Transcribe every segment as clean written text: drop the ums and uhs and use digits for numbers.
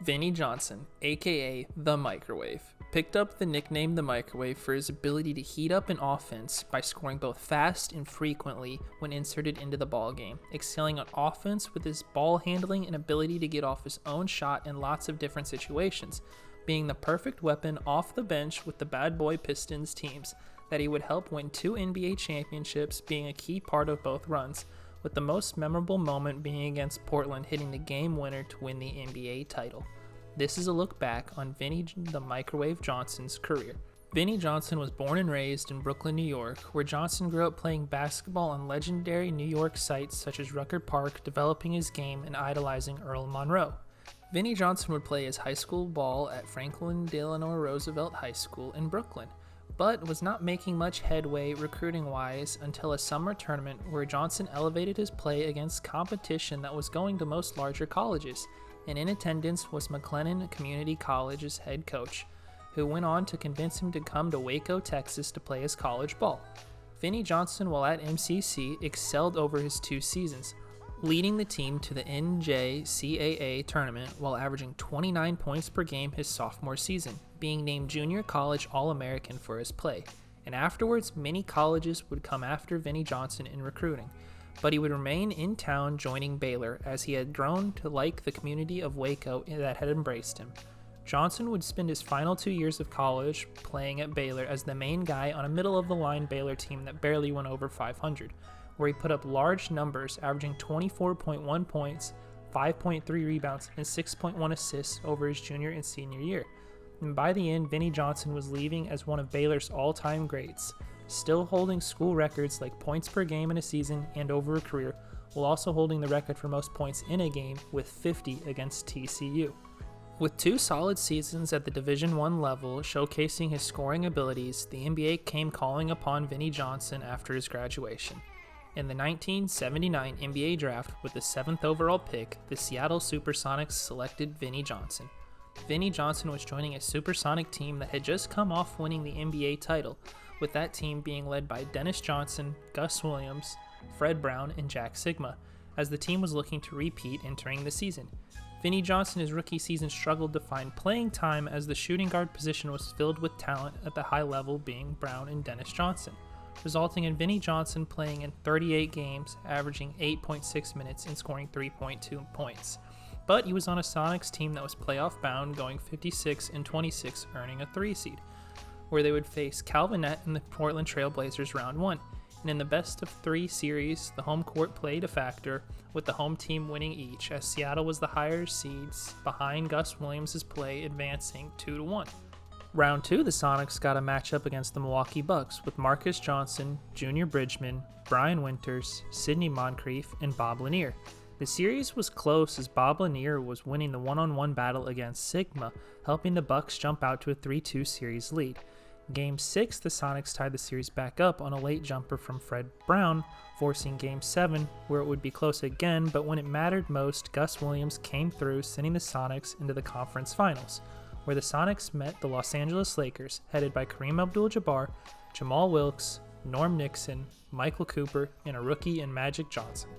Vinnie Johnson, aka The Microwave, picked up the nickname The Microwave for his ability to heat up an offense by scoring both fast and frequently when inserted into the ballgame, excelling on offense with his ball handling and ability to get off his own shot in lots of different situations, being the perfect weapon off the bench with the bad boy Pistons teams that he would help win 2 NBA championships, being a key part of both runs, with the most memorable moment being against Portland hitting the game winner to win the NBA title. This is a look back on Vinnie the Microwave Johnson's career. Vinnie Johnson was born and raised in Brooklyn, New York, where Johnson grew up playing basketball on legendary New York sites such as Rucker Park, developing his game and idolizing Earl Monroe. Vinnie Johnson would play his high school ball at Franklin Delano Roosevelt High School in Brooklyn, but was not making much headway recruiting-wise until a summer tournament where Johnson elevated his play against competition that was going to most larger colleges, and in attendance was McLennan Community College's head coach, who went on to convince him to come to Waco, Texas to play his college ball. Vinnie Johnson, while at MCC, excelled over his 2 seasons, leading the team to the NJCAA tournament while averaging 29 points per game his sophomore season, being named Junior College All-American for his play. And afterwards, many colleges would come after Vinnie Johnson in recruiting, but he would remain in town joining Baylor as he had grown to like the community of Waco that had embraced him. Johnson would spend his final 2 years of college playing at Baylor as the main guy on a middle-of-the-line Baylor team that barely went over 500, where he put up large numbers, averaging 24.1 points, 5.3 rebounds, and 6.1 assists over his junior and senior year. And by the end, Vinnie Johnson was leaving as one of Baylor's all-time greats, still holding school records like points per game in a season and over a career, while also holding the record for most points in a game with 50 against TCU. With 2 solid seasons at the Division I level showcasing his scoring abilities, the NBA came calling upon Vinnie Johnson after his graduation. In the 1979 NBA draft with the 7th overall pick, the Seattle SuperSonics selected Vinnie Johnson. Vinnie Johnson was joining a supersonic team that had just come off winning the NBA title, with that team being led by Dennis Johnson, Gus Williams, Fred Brown, and Jack Sigma, as the team was looking to repeat entering the season. Vinnie Johnson his rookie season struggled to find playing time as the shooting guard position was filled with talent at the high level being Brown and Dennis Johnson, resulting in Vinnie Johnson playing in 38 games, averaging 8.6 minutes and scoring 3.2 points. But he was on a Sonics team that was playoff bound, going 56-26, earning a 3 seed, where they would face Calvinette and the Portland Trail Blazers round 1. And in the best of 3 series, the home court played a factor, with the home team winning each, as Seattle was the higher seeds behind Gus Williams' play, advancing 2-1. Round 2, the Sonics got a matchup against the Milwaukee Bucks with Marcus Johnson, Junior Bridgman, Brian Winters, Sidney Moncrief, and Bob Lanier. The series was close as Bob Lanier was winning the one-on-one battle against Sigma, helping the Bucks jump out to a 3-2 series lead. Game 6, the Sonics tied the series back up on a late jumper from Fred Brown, forcing Game 7, where it would be close again, but when it mattered most, Gus Williams came through, sending the Sonics into the conference finals, where the Sonics met the Los Angeles Lakers, headed by Kareem Abdul-Jabbar, Jamal Wilkes, Norm Nixon, Michael Cooper, and a rookie in Magic Johnson.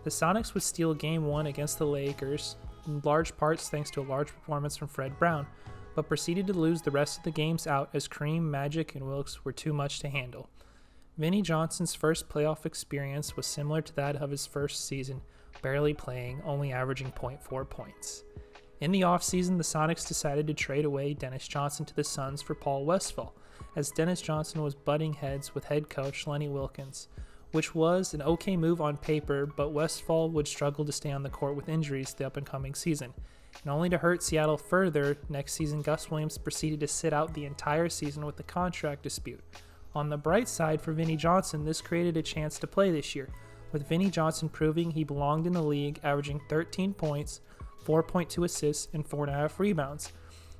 The Sonics would steal Game 1 against the Lakers, in large parts thanks to a large performance from Fred Brown, but proceeded to lose the rest of the games out as Kareem, Magic, and Wilkes were too much to handle. Vinnie Johnson's first playoff experience was similar to that of his first season, barely playing, only averaging 0.4 points. In the offseason, the Sonics decided to trade away Dennis Johnson to the Suns for Paul Westphal, as Dennis Johnson was butting heads with head coach Lenny Wilkens, which was an okay move on paper, but Westphal would struggle to stay on the court with injuries the up-and-coming season. And only to hurt Seattle further, next season Gus Williams proceeded to sit out the entire season with the contract dispute. On the bright side for Vinnie Johnson, this created a chance to play this year, with Vinnie Johnson proving he belonged in the league, averaging 13 points, 4.2 assists, and 4.5 rebounds.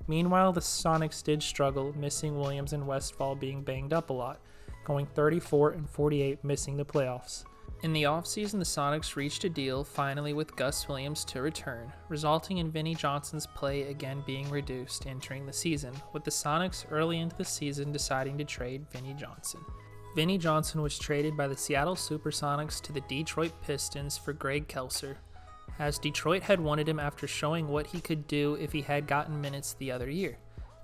Meanwhile, the Sonics did struggle, missing Williams and Westphal being banged up a lot, going 34-48, missing the playoffs. In the offseason, the Sonics reached a deal finally with Gus Williams to return, resulting in Vinnie Johnson's play again being reduced entering the season, with the Sonics early into the season deciding to trade Vinnie Johnson. Vinnie Johnson was traded by the Seattle SuperSonics to the Detroit Pistons for Greg Kelser. as Detroit had wanted him after showing what he could do if he had gotten minutes the other year.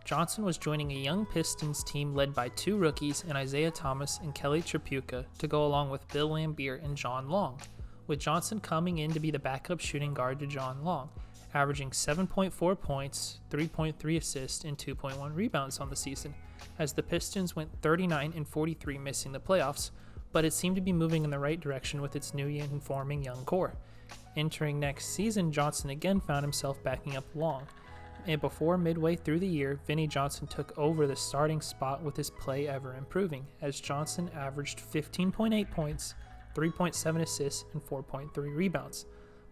Johnson was joining a young Pistons team led by two rookies in Isaiah Thomas and Kelly Tripucka to go along with Bill Laimbeer and John Long, with Johnson coming in to be the backup shooting guard to John Long, averaging 7.4 points, 3.3 assists, and 2.1 rebounds on the season, as the Pistons went 39-43 missing the playoffs, but it seemed to be moving in the right direction with its new and forming young core. Entering next season, Johnson again found himself backing up Long, and before midway through the year, Vinnie Johnson took over the starting spot with his play ever improving, as Johnson averaged 15.8 points, 3.7 assists, and 4.3 rebounds.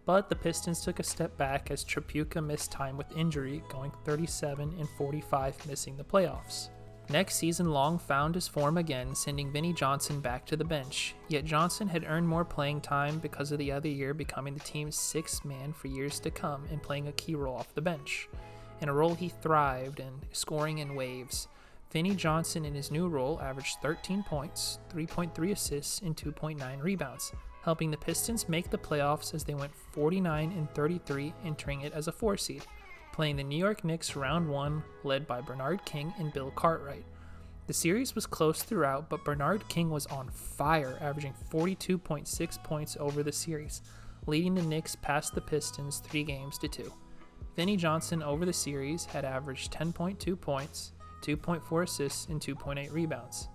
But the Pistons took a step back as Tripucka missed time with injury, going 37-45 missing the playoffs. Next season, Long found his form again, sending Vinnie Johnson back to the bench, yet Johnson had earned more playing time because of the other year becoming the team's sixth man for years to come and playing a key role off the bench. In a role he thrived in, scoring in waves, Vinnie Johnson in his new role averaged 13 points, 3.3 assists, and 2.9 rebounds, helping the Pistons make the playoffs as they went 49-33, entering it as a 4 seed, playing the New York Knicks round 1, led by Bernard King and Bill Cartwright. The series was close throughout, but Bernard King was on fire, averaging 42.6 points over the series, leading the Knicks past the Pistons 3-2. Vinnie Johnson over the series had averaged 10.2 points, 2.4 assists, and 2.8 rebounds.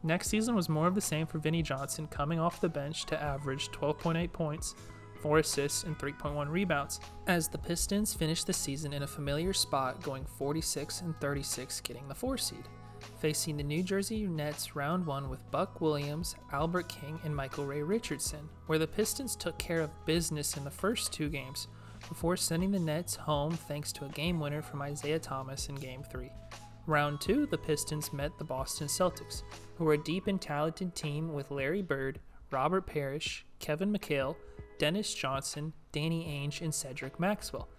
Next season was more of the same for Vinnie Johnson, coming off the bench to average 12.8 points, 4 assists, and 3.1 rebounds, as the Pistons finished the season in a familiar spot, going 46-36, getting the 4 seed, facing the New Jersey Nets round 1 with Buck Williams, Albert King, and Michael Ray Richardson, where the Pistons took care of business in the first 2 games, before sending the Nets home thanks to a game winner from Isaiah Thomas in Game 3. Round 2, the Pistons met the Boston Celtics, who were a deep and talented team with Larry Bird, Robert Parrish, Kevin McHale, Dennis Johnson, Danny Ainge, and Cedric Maxwell.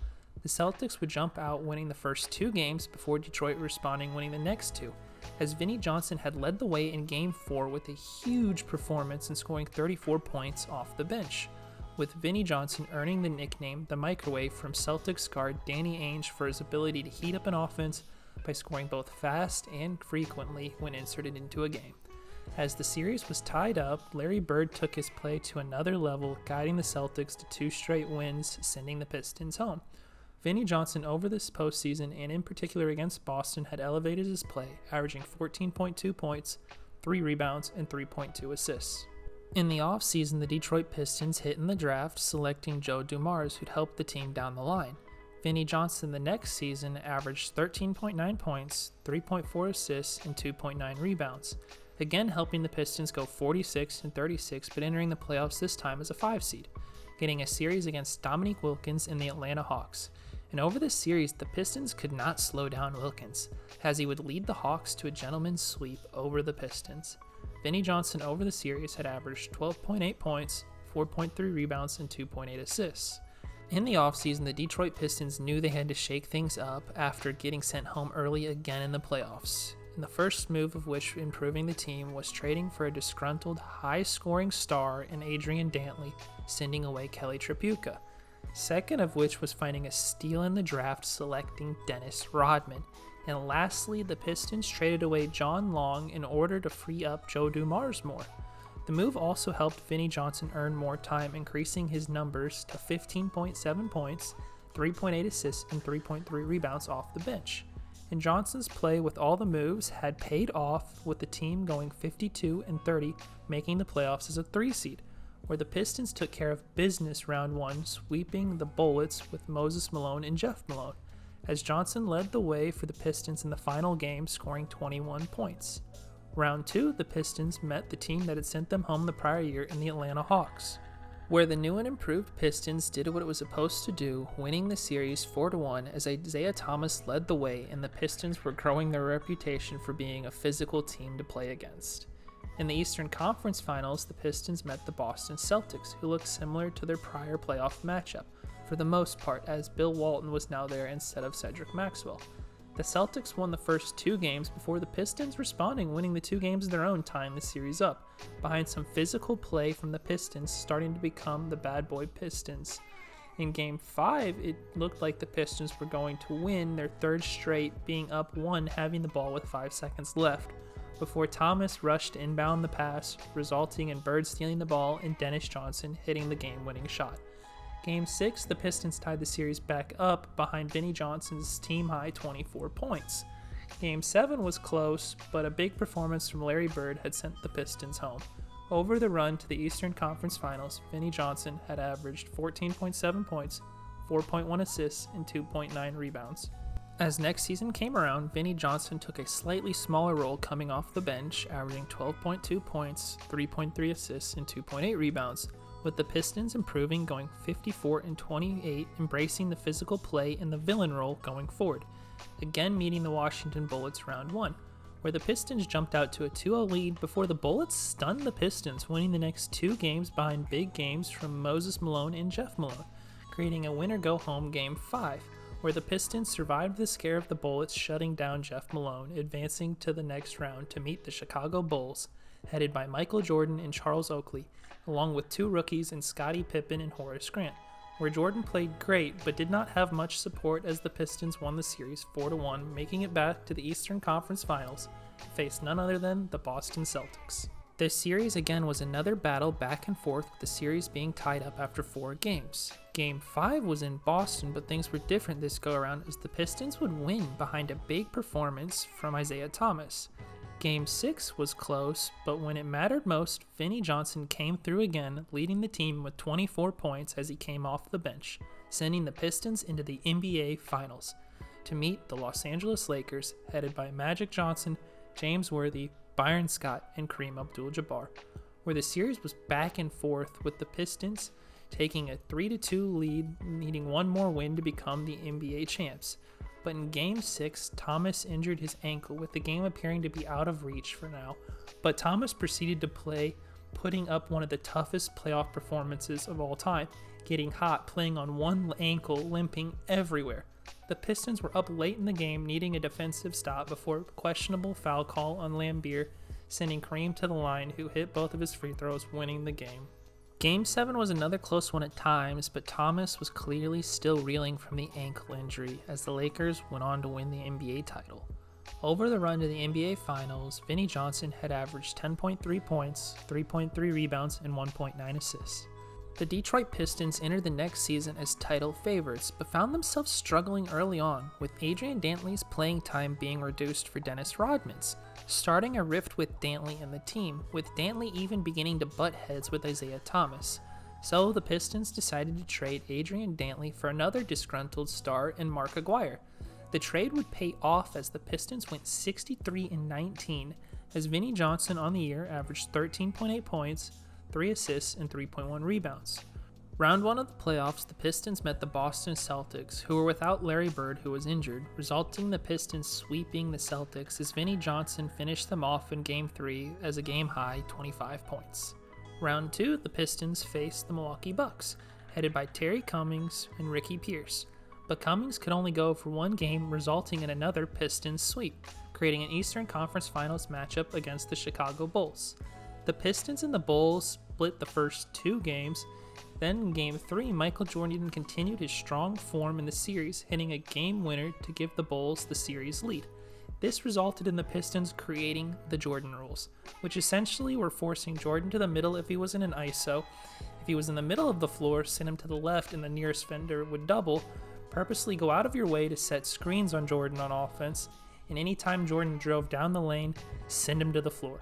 The Celtics would jump out winning the first 2 games before Detroit responding winning the next 2, as Vinnie Johnson had led the way in Game 4 with a huge performance and scoring 34 points off the bench, with Vinnie Johnson earning the nickname the Microwave from Celtics guard Danny Ainge for his ability to heat up an offense by scoring both fast and frequently when inserted into a game. As the series was tied up, Larry Bird took his play to another level, guiding the Celtics to 2 straight wins, sending the Pistons home. Vinnie Johnson over this postseason, and in particular against Boston, had elevated his play, averaging 14.2 points, 3 rebounds, and 3.2 assists. In the offseason, the Detroit Pistons hit in the draft, selecting Joe Dumars, who'd help the team down the line. Vinnie Johnson the next season averaged 13.9 points, 3.4 assists, and 2.9 rebounds, again helping the Pistons go 46-36, but entering the playoffs this time as a 5 seed, getting a series against Dominique Wilkins and the Atlanta Hawks. And over this series, the Pistons could not slow down Wilkins, as he would lead the Hawks to a gentleman's sweep over the Pistons. Vinnie Johnson over the series had averaged 12.8 points, 4.3 rebounds, and 2.8 assists. In the offseason, the Detroit Pistons knew they had to shake things up after getting sent home early again in the playoffs, and the first move of which improving the team was trading for a disgruntled, high-scoring star in Adrian Dantley, sending away Kelly Tripucka. Second of which was finding a steal in the draft, selecting Dennis Rodman. And lastly, the Pistons traded away John Long in order to free up Joe Dumars more. The move also helped Vinnie Johnson earn more time, increasing his numbers to 15.7 points, 3.8 assists, and 3.3 rebounds off the bench. And Johnson's play with all the moves had paid off, with the team going 52-30, making the playoffs as a 3 seed, where the Pistons took care of business round 1, sweeping the Bullets with Moses Malone and Jeff Malone, as Johnson led the way for the Pistons in the final game, scoring 21 points. Round 2, the Pistons met the team that had sent them home the prior year in the Atlanta Hawks, where the new and improved Pistons did what it was supposed to do, winning the series 4-1 as Isaiah Thomas led the way, and the Pistons were growing their reputation for being a physical team to play against. In the Eastern Conference Finals, the Pistons met the Boston Celtics, who looked similar to their prior playoff matchup, for the most part, as Bill Walton was now there instead of Cedric Maxwell. The Celtics won the first 2 games before the Pistons responding, winning the 2 games of their own, tying the series up, behind some physical play from the Pistons starting to become the bad boy Pistons. In Game 5, it looked like the Pistons were going to win their third straight, being up 1 having the ball with 5 seconds left, before Thomas rushed to inbound the pass, resulting in Bird stealing the ball and Dennis Johnson hitting the game-winning shot. Game 6, the Pistons tied the series back up behind Vinnie Johnson's team-high 24 points. Game 7 was close, but a big performance from Larry Bird had sent the Pistons home. Over the run to the Eastern Conference Finals, Vinnie Johnson had averaged 14.7 points, 4.1 assists, and 2.9 rebounds. As next season came around, Vinnie Johnson took a slightly smaller role coming off the bench, averaging 12.2 points, 3.3 assists, and 2.8 rebounds, with the Pistons improving, going 54-28, embracing the physical play and the villain role going forward, again meeting the Washington Bullets round 1, where the Pistons jumped out to a 2-0 lead before the Bullets stunned the Pistons, winning the next 2 games behind big games from Moses Malone and Jeff Malone, creating a winner-go-home Game 5, where the Pistons survived the scare of the Bullets shutting down Jeff Malone, advancing to the next round to meet the Chicago Bulls, headed by Michael Jordan and Charles Oakley, along with 2 rookies in Scottie Pippen and Horace Grant, where Jordan played great but did not have much support as the Pistons won the series 4-1, making it back to the Eastern Conference Finals, and faced none other than the Boston Celtics. This series again was another battle back and forth, with the series being tied up after 4 games. Game 5 was in Boston, but things were different this go-around as the Pistons would win behind a big performance from Isaiah Thomas. Game 6 was close, but when it mattered most, Vinnie Johnson came through again, leading the team with 24 points as he came off the bench, sending the Pistons into the NBA Finals to meet the Los Angeles Lakers, headed by Magic Johnson, James Worthy, Byron Scott, and Kareem Abdul-Jabbar, where the series was back and forth, with the Pistons taking a 3-2 lead, needing one more win to become the NBA champs. But in Game 6, Thomas injured his ankle, with the game appearing to be out of reach for now. But Thomas proceeded to play, putting up one of the toughest playoff performances of all time, getting hot, playing on one ankle, limping everywhere. The Pistons were up late in the game, needing a defensive stop before a questionable foul call on Lambeer, sending Kareem to the line, who hit both of his free throws, winning the game. Game 7 was another close one at times, but Thomas was clearly still reeling from the ankle injury as the Lakers went on to win the NBA title. Over the run to the NBA Finals, Vinnie Johnson had averaged 10.3 points, 3.3 rebounds, and 1.9 assists. The Detroit Pistons entered the next season as title favorites, but found themselves struggling early on, with Adrian Dantley's playing time being reduced for Dennis Rodman's, starting a rift with Dantley and the team, with Dantley even beginning to butt heads with Isaiah Thomas. So the Pistons decided to trade Adrian Dantley for another disgruntled star in Mark Aguirre. The trade would pay off as the Pistons went 63-19, as Vinnie Johnson on the year averaged 13.8 points, 3 assists, and 3.1 rebounds. Round 1 of the playoffs, the Pistons met the Boston Celtics, who were without Larry Bird, who was injured, resulting in the Pistons sweeping the Celtics as Vinnie Johnson finished them off in Game 3 as a game-high 25 points. Round 2, the Pistons faced the Milwaukee Bucks, headed by Terry Cummings and Ricky Pierce, but Cummings could only go for one game, resulting in another Pistons sweep, creating an Eastern Conference Finals matchup against the Chicago Bulls. The Pistons and the Bulls split the first 2 games. Then in Game 3, Michael Jordan continued his strong form in the series, hitting a game winner to give the Bulls the series lead. This resulted in the Pistons creating the Jordan rules, which essentially were forcing Jordan to the middle if he was in an ISO. If he was in the middle of the floor, send him to the left and the nearest fender would double. Purposely go out of your way to set screens on Jordan on offense, and anytime Jordan drove down the lane, send him to the floor,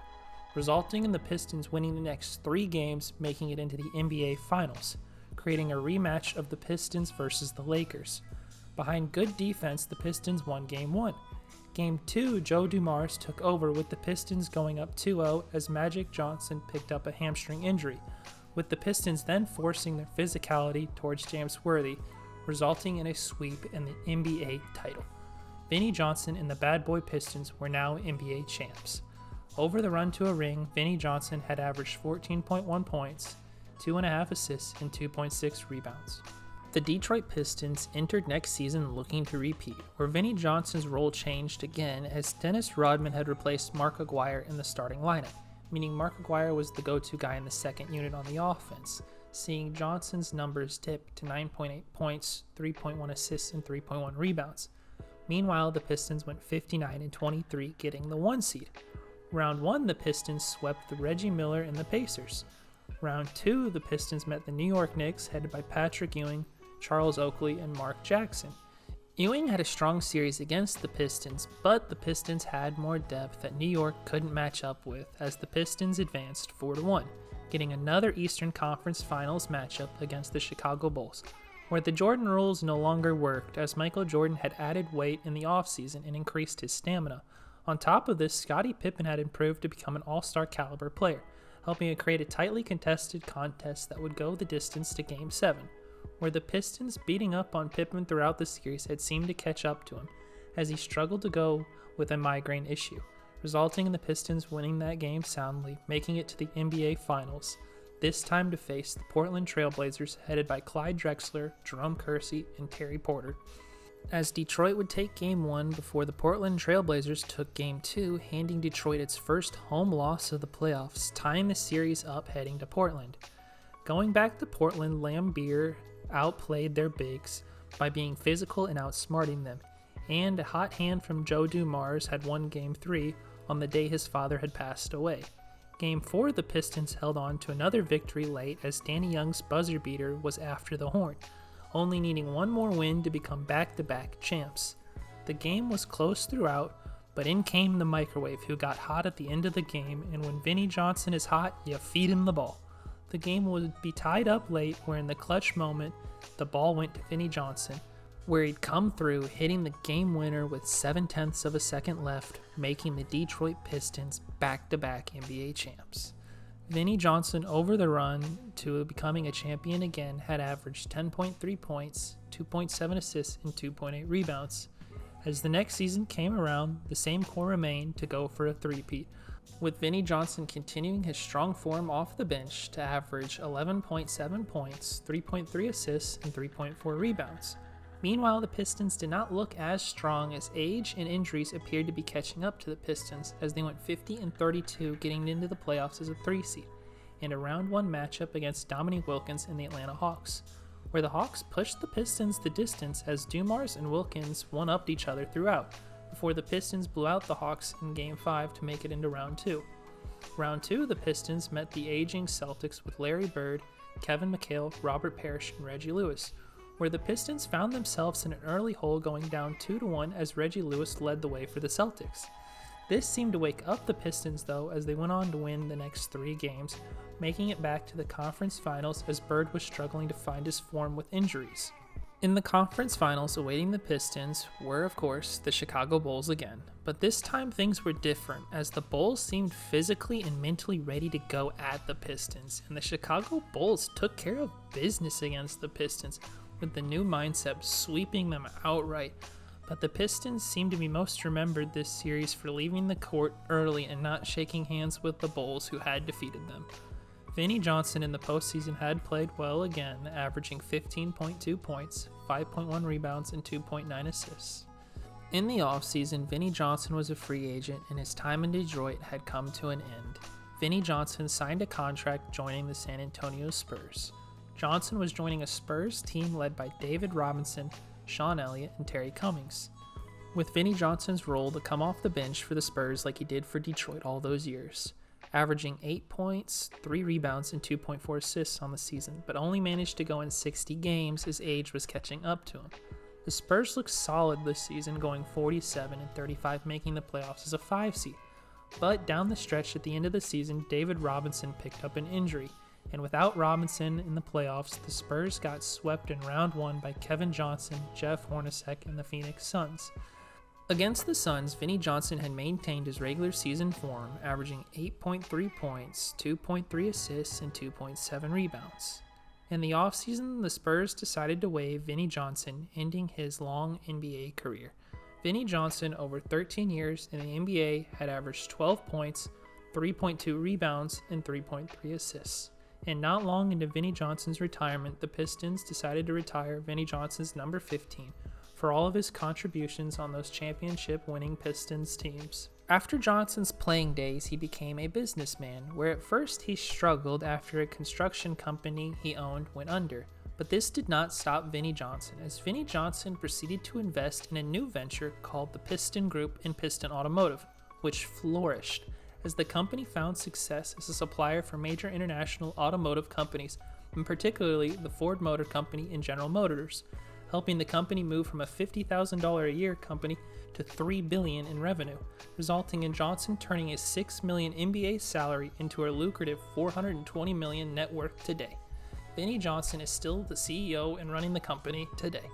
resulting in the Pistons winning the next 3 games, making it into the NBA Finals, creating a rematch of the Pistons versus the Lakers. Behind good defense, the Pistons won Game 1. Game 2, Joe Dumars took over, with the Pistons going up 2-0 as Magic Johnson picked up a hamstring injury, with the Pistons then forcing their physicality towards James Worthy, resulting in a sweep and the NBA title. Vinnie Johnson and the Bad Boy Pistons were now NBA champs. Over the run to a ring, Vinnie Johnson had averaged 14.1 points, 2.5 assists, and 2.6 rebounds. The Detroit Pistons entered next season looking to repeat, where Vinnie Johnson's role changed again as Dennis Rodman had replaced Mark Aguirre in the starting lineup, meaning Mark Aguirre was the go-to guy in the second unit on the offense. seeing Johnson's numbers dip to 9.8 points, 3.1 assists, and 3.1 rebounds. Meanwhile, the Pistons went 59-23, getting the 1 seed. Round 1, the Pistons swept Reggie Miller and the Pacers. Round 2, the Pistons met the New York Knicks, headed by Patrick Ewing, Charles Oakley, and Mark Jackson. Ewing had a strong series against the Pistons, but the Pistons had more depth that New York couldn't match up with as the Pistons advanced 4-1, getting another Eastern Conference Finals matchup against the Chicago Bulls, where the Jordan rules no longer worked as Michael Jordan had added weight in the offseason and increased his stamina. On top of this, Scottie Pippen had improved to become an all-star caliber player, helping to create a tightly contested contest that would go the distance to Game 7, where the Pistons beating up on Pippen throughout the series had seemed to catch up to him, as he struggled to go with a migraine issue, resulting in the Pistons winning that game soundly, making it to the NBA Finals, this time to face the Portland Trail Blazers headed by Clyde Drexler, Jerome Kersey, and Terry Porter. As Detroit would take Game 1 before the Portland Trail Blazers took Game 2, handing Detroit its first home loss of the playoffs, tying the series up heading to Portland. Going back to Portland, Lambeer outplayed their bigs by being physical and outsmarting them, and a hot hand from Joe Dumars had won Game 3 on the day his father had passed away. Game 4, the Pistons held on to another victory late as Danny Young's buzzer beater was after the horn, only needing one more win to become back-to-back champs. The game was close throughout, but in came the microwave who got hot at the end of the game, and when Vinnie Johnson is hot, you feed him the ball. The game would be tied up late, where in the clutch moment, the ball went to Vinnie Johnson, where he'd come through, hitting the game winner with 0.7 of a second left, making the Detroit Pistons back-to-back NBA champs. Vinnie Johnson, over the run to becoming a champion again, had averaged 10.3 points, 2.7 assists, and 2.8 rebounds. As the next season came around, the same core remained to go for a three-peat, with Vinnie Johnson continuing his strong form off the bench to average 11.7 points, 3.3 assists, and 3.4 rebounds. Meanwhile, the Pistons did not look as strong as age and injuries appeared to be catching up to the Pistons as they went 50-32, getting into the playoffs as a 3 seed, in a round 1 matchup against Dominique Wilkins and the Atlanta Hawks, where the Hawks pushed the Pistons the distance as Dumars and Wilkins one-upped each other throughout, before the Pistons blew out the Hawks in Game 5 to make it into Round 2. Round 2, the Pistons met the aging Celtics with Larry Bird, Kevin McHale, Robert Parrish, and Reggie Lewis, where the Pistons found themselves in an early hole going down 2-1 as Reggie Lewis led the way for the Celtics. This seemed to wake up the Pistons though as they went on to win the next 3 games, making it back to the conference finals as Bird was struggling to find his form with injuries. In the conference finals awaiting the Pistons were, of course, the Chicago Bulls again, but this time things were different as the Bulls seemed physically and mentally ready to go at the Pistons, and the Chicago Bulls took care of business against the Pistons, with the new mindset sweeping them outright. But the Pistons seem to be most remembered this series for leaving the court early and not shaking hands with the Bulls who had defeated them. Vinnie Johnson in the postseason had played well again, averaging 15.2 points, 5.1 rebounds, and 2.9 assists. In the offseason, Vinnie Johnson was a free agent and his time in Detroit had come to an end. Vinnie Johnson signed a contract joining the San Antonio Spurs. Johnson was joining a Spurs team led by David Robinson, Sean Elliott, and Terry Cummings, with Vinnie Johnson's role to come off the bench for the Spurs like he did for Detroit all those years, averaging 8 points, 3 rebounds, and 2.4 assists on the season, but only managed to go in 60 games as age was catching up to him. The Spurs looked solid this season, going 47-35, making the playoffs as a 5 seed, but down the stretch at the end of the season, David Robinson picked up an injury, and without Robinson in the playoffs, the Spurs got swept in round 1 by Kevin Johnson, Jeff Hornacek, and the Phoenix Suns. Against the Suns, Vinnie Johnson had maintained his regular season form, averaging 8.3 points, 2.3 assists, and 2.7 rebounds. In the offseason, the Spurs decided to waive Vinnie Johnson, ending his long NBA career. Vinnie Johnson, over 13 years in the NBA, had averaged 12 points, 3.2 rebounds, and 3.3 assists. And not long into Vinnie Johnson's retirement, the Pistons decided to retire Vinnie Johnson's number 15 for all of his contributions on those championship-winning Pistons teams. After Johnson's playing days, he became a businessman, where at first he struggled after a construction company he owned went under. But this did not stop Vinnie Johnson, as Vinnie Johnson proceeded to invest in a new venture called the Piston Group in Piston Automotive, which flourished as the company found success as a supplier for major international automotive companies, and particularly the Ford Motor Company and General Motors, helping the company move from a $50,000 a year company to $3 billion in revenue, resulting in Johnson turning a $6 million NBA salary into a lucrative $420 million net worth today. Vinnie Johnson is still the CEO and running the company today.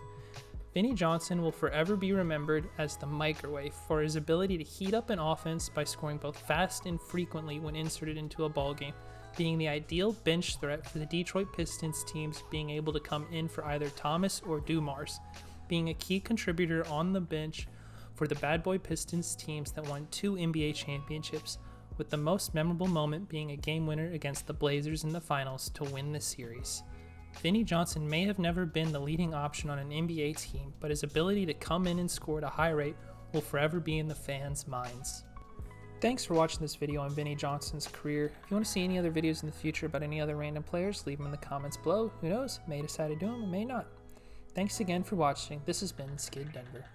Vinnie Johnson will forever be remembered as the microwave for his ability to heat up an offense by scoring both fast and frequently when inserted into a ballgame, being the ideal bench threat for the Detroit Pistons teams being able to come in for either Thomas or Dumars, being a key contributor on the bench for the Bad Boy Pistons teams that won 2 NBA championships, with the most memorable moment being a game winner against the Blazers in the finals to win the series. Vinnie Johnson may have never been the leading option on an NBA team, but his ability to come in and score at a high rate will forever be in the fans' minds. Thanks for watching this video on Vinnie Johnson's career. If you want to see any other videos in the future about any other random players, leave them in the comments below. Who knows, may decide to do them, may not. Thanks again for watching. This has been Skid Denver.